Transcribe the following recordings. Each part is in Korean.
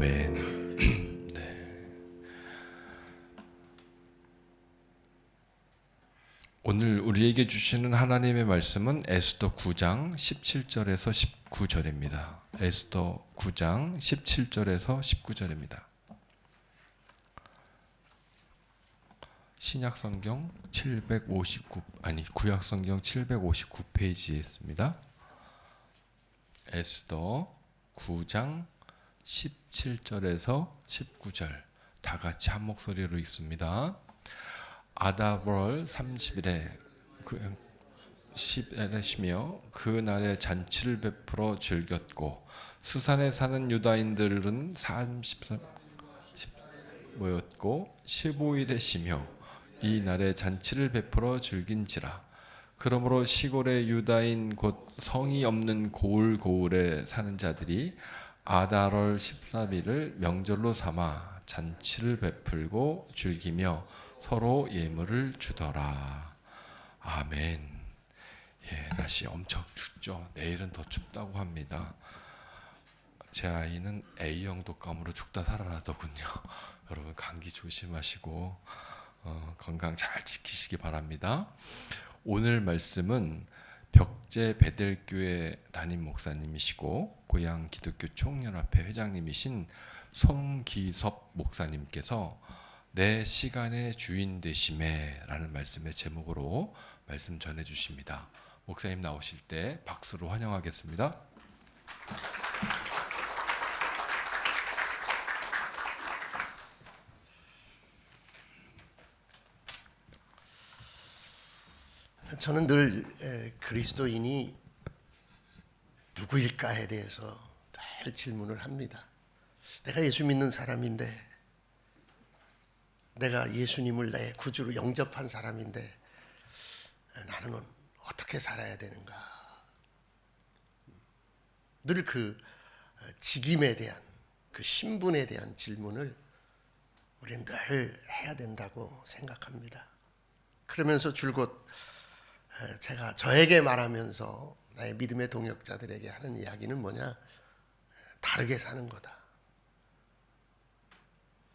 아멘. 네. 오늘 우리에게 주시는 하나님의 말씀은 에스더 9장 17절에서 19절입니다. 에스더 9장 17절에서 19절입니다. 신약성경 구약성경 759페이지에 있습니다. 에스더 9장 17절에서 19절 다 같이 한 목소리로 읽습니다. 아다월 30일에 시며 그 날에 잔치를 베풀어 즐겼고 수산에 사는 유다인들은 30 모였고 15일에 시며 이 날에 잔치를 베풀어 즐긴지라. 그러므로 시골의 유다인 곧 성이 없는 고을에 사는 자들이 아달월 13일을 명절로 삼아 잔치를 베풀고 즐기며 서로 예물을 주더라. 아멘. 예, 날씨 엄청 춥죠. 내일은 더 춥다고 합니다. 제 아이는 A형 독감으로 죽다 살아나더군요. 여러분 감기 조심하시고 건강 잘 지키시기 바랍니다. 오늘 말씀은 벽제 베델교회 담임 목사님이시고 고양 기독교 총연합회 회장님이신 송기섭 목사님께서 내 시간의 주인 되심에 라는 말씀의 제목으로 말씀 전해 주십니다. 목사님 나오실 때 박수로 환영하겠습니다. 저는 늘 그리스도인이 누구일까에 대해서 늘 질문을 합니다. 내가 예수 믿는 사람인데, 내가 예수님을 내 구주로 영접한 사람인데 나는 어떻게 살아야 되는가? 늘 그 직임에 대한, 그 신분에 대한 질문을 우리는 늘 해야 된다고 생각합니다. 그러면서 줄곧 제가 저에게 말하면서 나의 믿음의 동역자들에게 하는 이야기는 뭐냐? 다르게 사는 거다.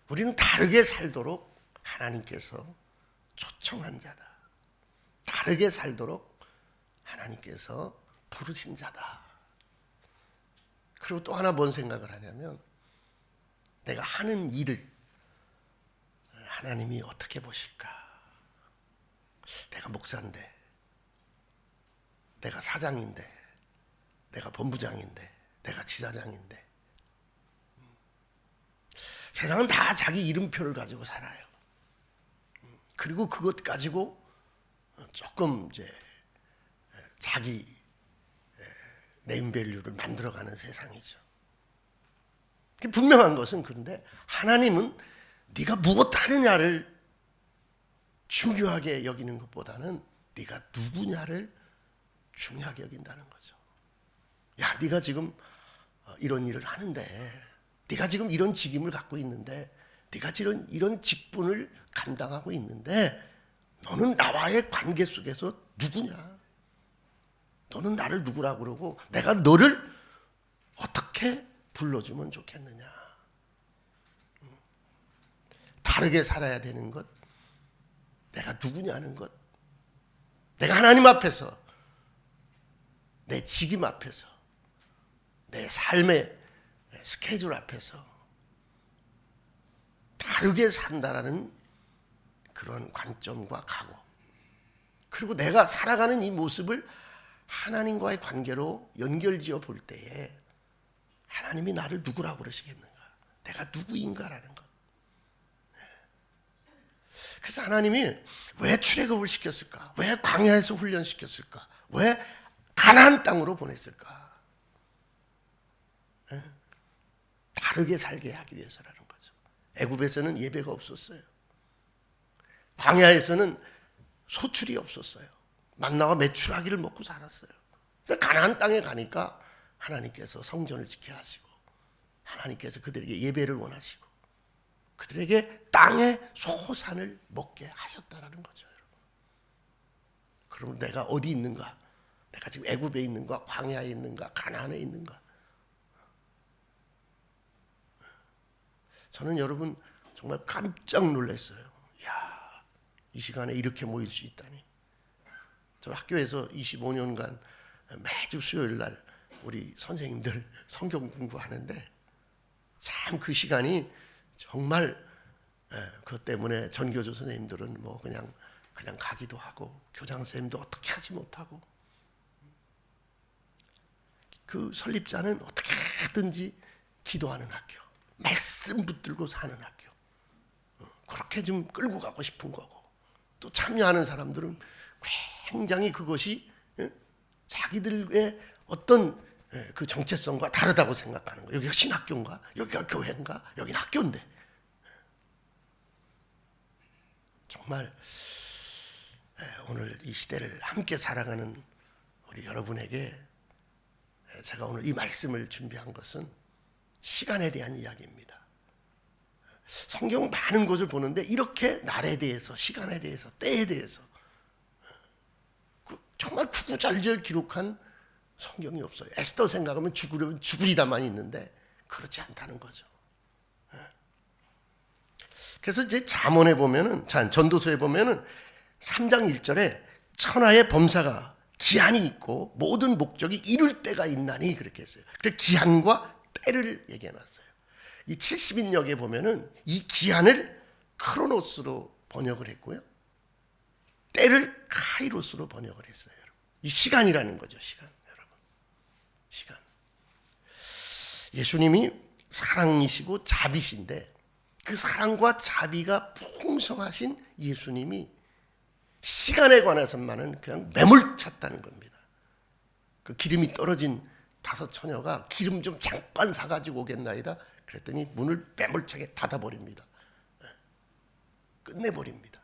우리는 다르게 살도록 하나님께서 초청한 자다. 다르게 살도록 하나님께서 부르신 자다. 그리고 또 하나 뭔 생각을 하냐면, 내가 하는 일을 하나님이 어떻게 보실까? 내가 목사인데, 내가 사장인데, 내가 본부장인데, 내가 지사장인데, 세상은 다 자기 이름표를 가지고 살아요. 그리고 그것 가지고 조금 이제 자기 네임밸류를 만들어가는 세상이죠. 분명한 것은, 그런데 하나님은 네가 무엇 하느냐를 중요하게 여기는 것보다는 네가 누구냐를 중요하게 여긴다는 거죠. 야, 네가 지금 이런 일을 하는데, 네가 지금 이런 직임을 갖고 있는데, 네가 지금 이런 직분을 감당하고 있는데, 너는 나와의 관계 속에서 누구냐? 너는 나를 누구라고 그러고 내가 너를 어떻게 불러주면 좋겠느냐? 다르게 살아야 되는 것, 내가 누구냐는 것, 내가 하나님 앞에서, 내 직임 앞에서, 내 삶의 스케줄 앞에서 다르게 산다라는 그런 관점과 각오, 그리고 내가 살아가는 이 모습을 하나님과의 관계로 연결지어 볼 때에 하나님이 나를 누구라고 그러시겠는가? 내가 누구인가라는 것. 그래서 하나님이 왜 출애굽을 시켰을까? 왜 광야에서 훈련시켰을까? 왜 가나안 땅으로 보냈을까? 다르게 살게 하기 위해서라는 거죠. 애굽에서는 예배가 없었어요. 광야에서는 소출이 없었어요. 만나와 메추라기를 먹고 살았어요. 가나안 땅에 가니까 하나님께서 성전을 지켜야 하시고, 하나님께서 그들에게 예배를 원하시고, 그들에게 땅의 소산을 먹게 하셨다라는 거죠. 그럼 내가 어디 있는가? 내가 지금 애굽에 있는가? 광야에 있는가? 가나안에 있는가? 저는 여러분 정말 깜짝 놀랐어요. 야, 이 시간에 이렇게 모일 수 있다니. 저 학교에서 25년간 매주 수요일 날 우리 선생님들 성경 공부하는데 참 그 시간이 정말 그것 때문에 전교조 선생님들은 뭐 그냥 가기도 하고 교장 선생님도 어떻게 하지 못하고 그 설립자는 어떻게 하든지 기도하는 학교, 말씀 붙들고 사는 학교, 그렇게 좀 끌고 가고 싶은 거고, 또 참여하는 사람들은 굉장히 그것이 자기들의 어떤 그 정체성과 다르다고 생각하는 거예요. 여기가 신학교인가? 여기가 교회인가? 여기는 학교인데. 정말 오늘 이 시대를 함께 살아가는 우리 여러분에게 제가 오늘 이 말씀을 준비한 것은 시간에 대한 이야기입니다. 성경 많은 곳을 보는데 이렇게 날에 대해서, 시간에 대해서, 때에 대해서 정말 구구절절 기록한 성경이 없어요. 에스더 생각하면 죽으려면 죽으리다만 있는데 그렇지 않다는 거죠. 그래서 이제 잠언에 보면은, 전도서에 보면은 3장 1절에 천하의 범사가 기한이 있고 모든 목적이 이룰 때가 있나니 그렇게 했어요. 그래서 기한과 때를 얘기해 놨어요. 이 70인역에 보면은 이 기한을 크로노스로 번역을 했고요. 때를 카이로스로 번역을 했어요. 여러분. 이 시간이라는 거죠. 시간. 여러분. 시간. 예수님이 사랑이시고 자비신데 그 사랑과 자비가 풍성하신 예수님이 시간에 관해서만은 그냥 매몰찼다는 겁니다. 그 기름이 떨어진 5 처녀가 기름 좀 잠깐 사가지고 오겠나이다. 그랬더니 문을 매몰차게 닫아버립니다. 끝내버립니다.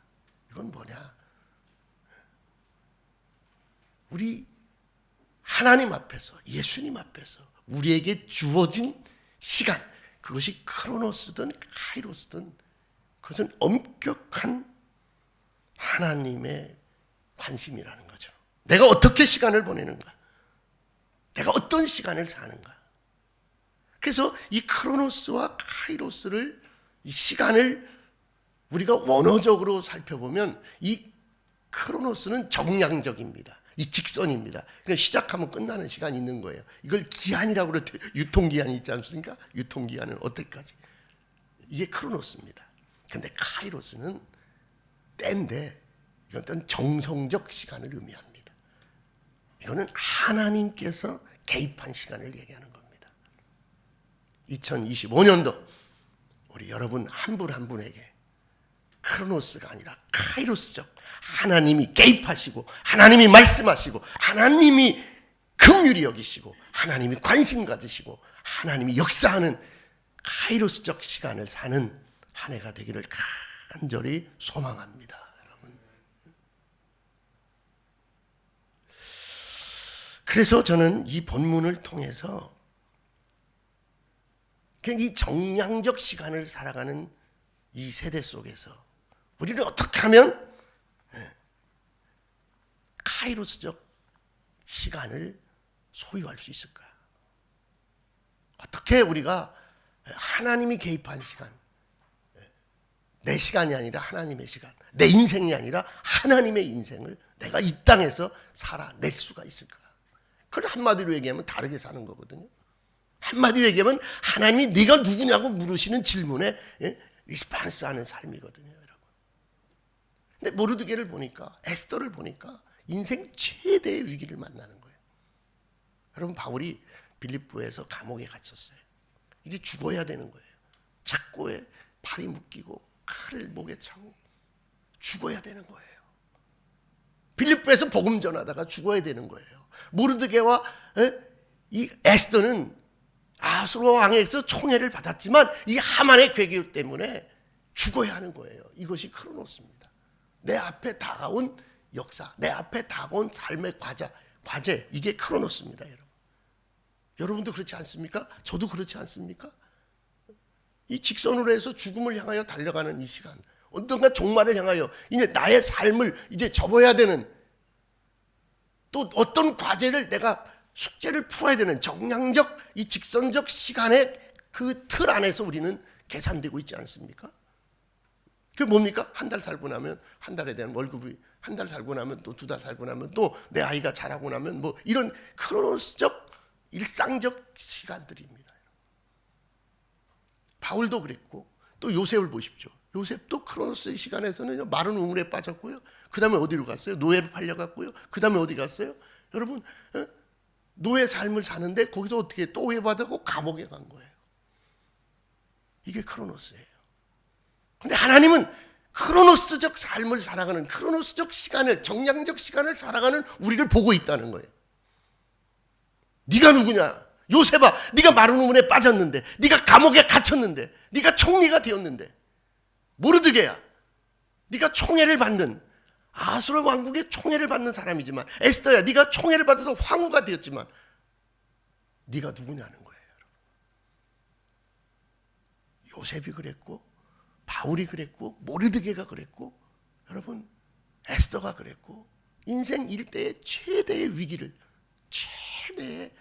이건 뭐냐? 우리 하나님 앞에서, 예수님 앞에서 우리에게 주어진 시간, 그것이 크로노스든 카이로스든 그것은 엄격한 하나님의 관심이라는 거죠. 내가 어떻게 시간을 보내는가? 내가 어떤 시간을 사는가? 그래서 이 크로노스와 카이로스를, 이 시간을 우리가 원어적으로 살펴보면 이 크로노스는 정량적입니다. 이 직선입니다. 그냥 시작하면 끝나는 시간이 있는 거예요. 이걸 기한이라고 그럴 때 유통기한이 있지 않습니까? 유통기한은 어때까지? 이게 크로노스입니다. 그런데 카이로스는 때인데 이건 정성적 시간을 의미합니다. 이거는 하나님께서 개입한 시간을 얘기하는 겁니다. 2025년도 우리 여러분 한 분 한 분에게 크로노스가 아니라 카이로스적 하나님이 개입하시고 하나님이 말씀하시고 하나님이 긍휼히 여기시고 하나님이 관심 가지시고 하나님이 역사하는 카이로스적 시간을 사는 한 해가 되기를 간절히 소망합니다. 여러분. 그래서 저는 이 본문을 통해서 그냥 이 정량적 시간을 살아가는 이 세대 속에서 우리는 어떻게 하면 카이로스적 시간을 소유할 수 있을까? 어떻게 우리가 하나님이 개입한 시간, 내 시간이 아니라 하나님의 시간, 내 인생이 아니라 하나님의 인생을 내가 이 땅에서 살아낼 수가 있을까? 그걸 한마디로 얘기하면 다르게 사는 거거든요. 한마디로 얘기하면 하나님이 네가 누구냐고 물으시는 질문에 리스판스하는 삶이거든요, 여러분. 근데 모르드게를 보니까, 에스더를 보니까 인생 최대의 위기를 만나는 거예요. 여러분, 바울이 빌립보에서 감옥에 갇혔어요. 이제 죽어야 되는 거예요. 착고에 팔이 묶이고 칼을 목에 차고 죽어야 되는 거예요. 빌립보에서 복음 전하다가 죽어야 되는 거예요. 모르드게와 이 에스더는 아수르 왕에게서 총애를 받았지만 이 하만의 괴교 때문에 죽어야 하는 거예요. 이것이 크로노스입니다. 내 앞에 다가온 역사, 내 앞에 다가온 삶의 과제, 이게 크로노스입니다, 여러분. 여러분도 그렇지 않습니까? 저도 그렇지 않습니까? 이 직선으로 해서 죽음을 향하여 달려가는 이 시간, 어떤가 종말을 향하여 이제 나의 삶을 이제 접어야 되는, 또 어떤 과제를 내가 숙제를 풀어야 되는 정량적 이 직선적 시간에 그 틀 안에서 우리는 계산되고 있지 않습니까? 그 뭡니까? 한 달 살고 나면 한 달에 대한 월급이, 한 달 살고 나면 또 두 달 살고 나면 또 내 아이가 자라고 나면 뭐 이런 크로노스적 일상적 시간들입니다. 바울도 그랬고 또 요셉을 보십시오. 요셉도 크로노스의 시간에서는 마른 우물에 빠졌고요. 그 다음에 어디로 갔어요? 노예로 팔려갔고요. 그 다음에 어디 갔어요? 여러분, 노예 삶을 사는데 거기서 어떻게 또 오해받고 감옥에 간 거예요. 이게 크로노스예요. 근데 하나님은 크로노스적 삶을 살아가는, 크로노스적 시간을, 정량적 시간을 살아가는 우리를 보고 있다는 거예요. 네가 누구냐? 요셉아, 네가 마른 우물에 빠졌는데, 네가 감옥에 갇혔는데, 네가 총리가 되었는데, 모르드게야, 네가 총애를 받는, 아수르 왕국의 총애를 받는 사람이지만, 에스더야, 네가 총애를 받아서 황후가 되었지만 네가 누구냐는 거예요. 요셉이 그랬고, 바울이 그랬고, 모르드게가 그랬고, 여러분, 에스더가 그랬고, 인생 일대의 최대의 위기를, 최대의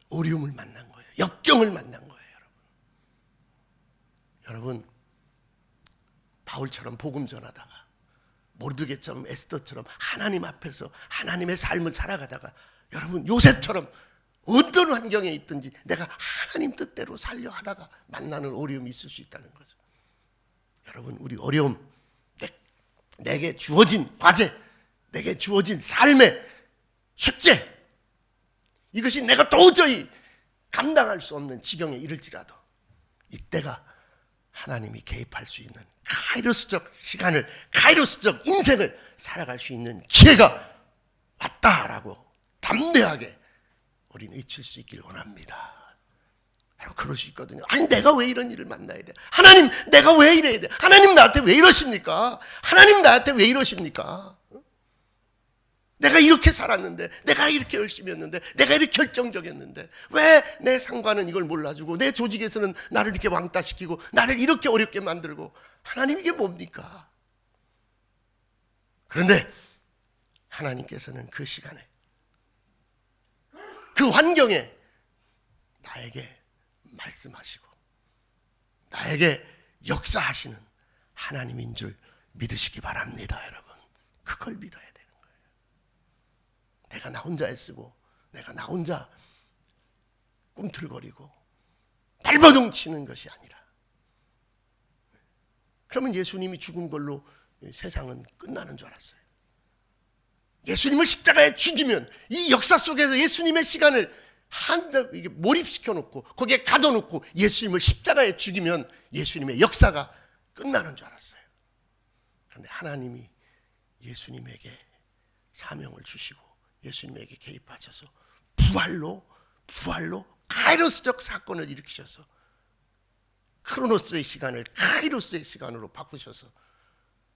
어려움을 만난 거예요. 역경을 만난 거예요. 여러분, 바울처럼 복음 전하다가, 모르드게처럼 에스더처럼 하나님 앞에서 하나님의 삶을 살아가다가, 여러분 요셉처럼 어떤 환경에 있든지 내가 하나님 뜻대로 살려 하다가 만나는 어려움이 있을 수 있다는 거죠. 여러분, 우리 어려움, 내게 주어진 과제, 내게 주어진 삶의 숙제, 이것이 내가 도저히 감당할 수 없는 지경에 이를지라도 이때가 하나님이 개입할 수 있는 카이로스적 시간을, 카이로스적 인생을 살아갈 수 있는 기회가 왔다라고 담대하게 우리는 외칠 수 있길 원합니다. 여러분, 그럴 수 있거든요. 아니, 내가 왜 이런 일을 만나야 돼? 하나님, 내가 왜 이래야 돼? 하나님 나한테 왜 이러십니까? 하나님 나한테 왜 이러십니까? 내가 이렇게 살았는데, 내가 이렇게 열심히 했는데, 내가 이렇게 결정적이었는데 왜 내 상관은 이걸 몰라주고 내 조직에서는 나를 이렇게 왕따시키고 나를 이렇게 어렵게 만들고, 하나님 이게 뭡니까? 그런데 하나님께서는 그 시간에, 그 환경에 나에게 말씀하시고 나에게 역사하시는 하나님인 줄 믿으시기 바랍니다. 여러분, 그걸 믿어야 되는 거예요. 내가 나 혼자 애쓰고 내가 나 혼자 꿈틀거리고 발버둥 치는 것이 아니라, 그러면 예수님이 죽은 걸로 세상은 끝나는 줄 알았어요. 예수님을 십자가에 죽이면 이 역사 속에서 예수님의 시간을 이게 몰입시켜 놓고 거기에 가둬놓고 예수님을 십자가에 죽이면 예수님의 역사가 끝나는 줄 알았어요. 그런데 하나님이 예수님에게 사명을 주시고 예수님에게 개입하셔서 부활로 카이로스적 사건을 일으키셔서 크로노스의 시간을 카이로스의 시간으로 바꾸셔서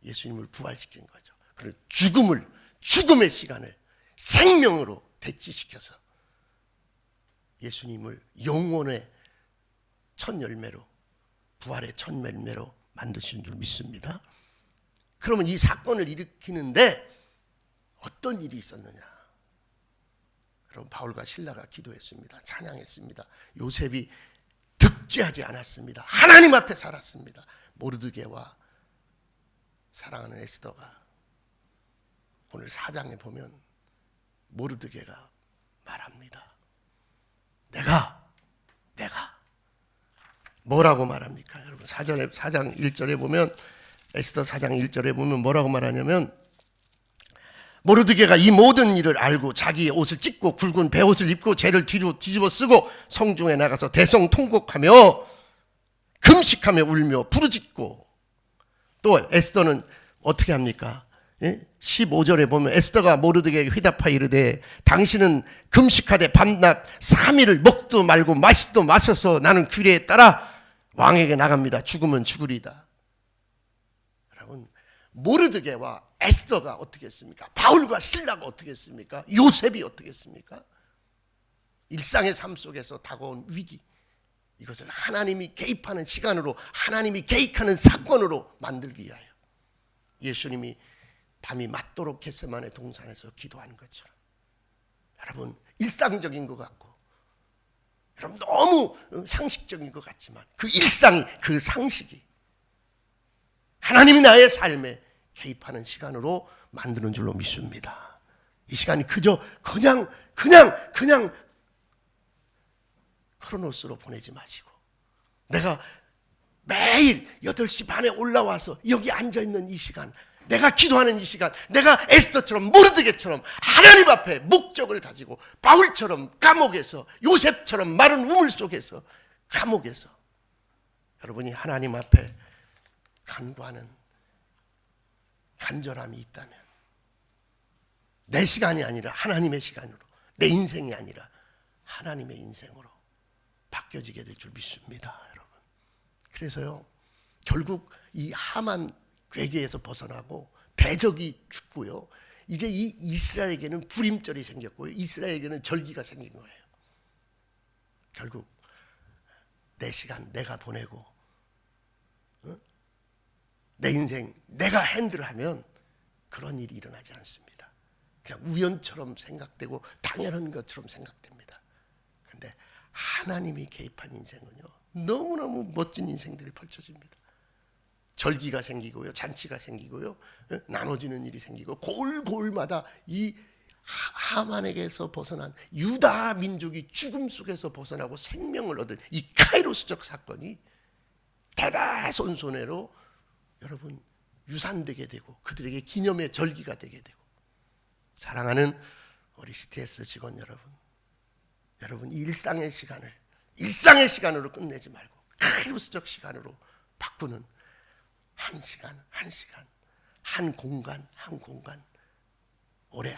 예수님을 부활시킨 거죠. 그리고 죽음의 시간을 생명으로 대치시켜서 예수님을 영원의 첫 열매로, 부활의 첫 열매로 만드신 줄 믿습니다. 그러면 이 사건을 일으키는데 어떤 일이 있었느냐? 여러분, 바울과 실라가 기도했습니다. 찬양했습니다. 요셉이 득죄하지 않았습니다. 하나님 앞에 살았습니다. 모르드게와 사랑하는 에스더가, 오늘 4장에 보면 모르드게가 말합니다. 내가 뭐라고 말합니까? 여러분, 4장 1절에 보면, 에스더 4장 1절에 보면 뭐라고 말하냐면, 모르드게가 이 모든 일을 알고 자기의 옷을 찢고 굵은 베옷을 입고 죄를 뒤로 뒤집어 쓰고 성중에 나가서 대성통곡하며 금식하며 울며 부르짖고, 또 에스더는 어떻게 합니까? 15절에 보면 에스더가 모르드게에게 회답하여 이르되, 당신은 금식하되 밤낮 3일을 먹도 말고 마시도 마셔서 나는 규례에 따라 왕에게 나갑니다. 죽으면 죽으리다. 여러분, 모르드게와 에스더가 어떻게 했습니까? 바울과 실라가 어떻게 했습니까? 요셉이 어떻게 했습니까? 일상의 삶 속에서 다가온 위기, 이것을 하나님이 개입하는 시간으로, 하나님이 개입하는 사건으로 만들기 위하여 예수님이 밤이 맞도록 겟세마네 동산에서 기도하는 것처럼, 여러분, 일상적인 것 같고, 여러분 너무 상식적인 것 같지만 그 일상이, 그 상식이 하나님이 나의 삶에 개입하는 시간으로 만드는 줄로 믿습니다. 이 시간이 그저 그냥 크로노스로 보내지 마시고 내가 매일 8시 반에 올라와서 여기 앉아있는 이 시간, 내가 기도하는 이 시간, 내가 에스더처럼 모르드게처럼 하나님 앞에 목적을 가지고 바울처럼 감옥에서, 요셉처럼 마른 우물 속에서, 감옥에서 여러분이 하나님 앞에 간구하는 간절함이 있다면 내 시간이 아니라 하나님의 시간으로, 내 인생이 아니라 하나님의 인생으로 바뀌어지게 될 줄 믿습니다, 여러분. 그래서요, 결국 이 하만 괴계에서 벗어나고 대적이 죽고요, 이제 이 이스라엘에게는 불임절이 생겼고요, 이스라엘에게는 절기가 생긴 거예요. 결국 내 시간 내가 보내고 내 인생 내가 핸들하면 그런 일이 일어나지 않습니다. 그냥 우연처럼 생각되고 당연한 것처럼 생각됩니다. 그런데 하나님이 개입한 인생은요, 너무너무 멋진 인생들이 펼쳐집니다. 절기가 생기고요, 잔치가 생기고요, 나눠지는 일이 생기고, 골마다 이 하만에게서 벗어난 유다 민족이 죽음 속에서 벗어나고 생명을 얻은 이 카이로스적 사건이 대다손손해로 여러분 유산되게 되고 그들에게 기념의 절기가 되게 되고, 사랑하는 우리 CTS 직원 여러분 이 일상의 시간을 일상의 시간으로 끝내지 말고 카이로스적 시간으로 바꾸는 한 시간 한 공간 올해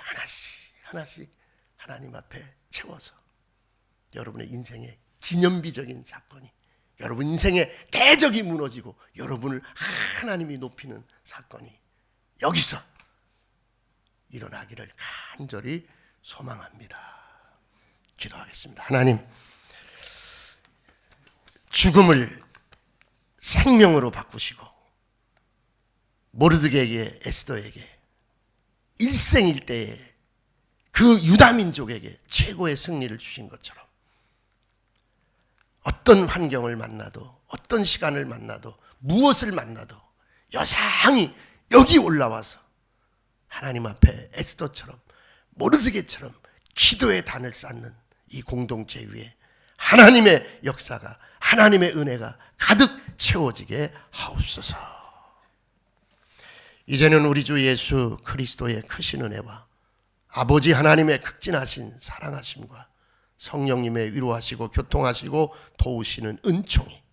하나씩 하나님 앞에 채워서 여러분의 인생의 기념비적인 사건이, 여러분 인생의 대적이 무너지고 여러분을 하나님이 높이는 사건이 여기서 일어나기를 간절히 소망합니다. 기도하겠습니다. 하나님, 죽음을 생명으로 바꾸시고 모르드게에게, 에스더에게 일생일대에 그 유다민족에게 최고의 승리를 주신 것처럼 어떤 환경을 만나도, 어떤 시간을 만나도, 무엇을 만나도 여상히 여기 올라와서 하나님 앞에 에스더처럼 모르드게처럼 기도의 단을 쌓는 이 공동체 위에 하나님의 역사가, 하나님의 은혜가 가득 채워지게 하옵소서. 이제는 우리 주 예수 그리스도의 크신 은혜와 아버지 하나님의 극진하신 사랑하심과 성령님의 위로하시고 교통하시고 도우시는 은총이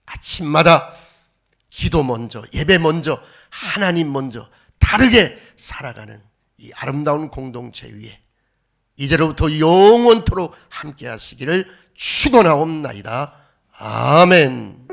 아침마다 기도 먼저, 예배 먼저, 하나님 먼저 다르게 살아가는 이 아름다운 공동체 위에 이제로부터 영원토록 함께 하시기를 축원하옵나이다. 아멘.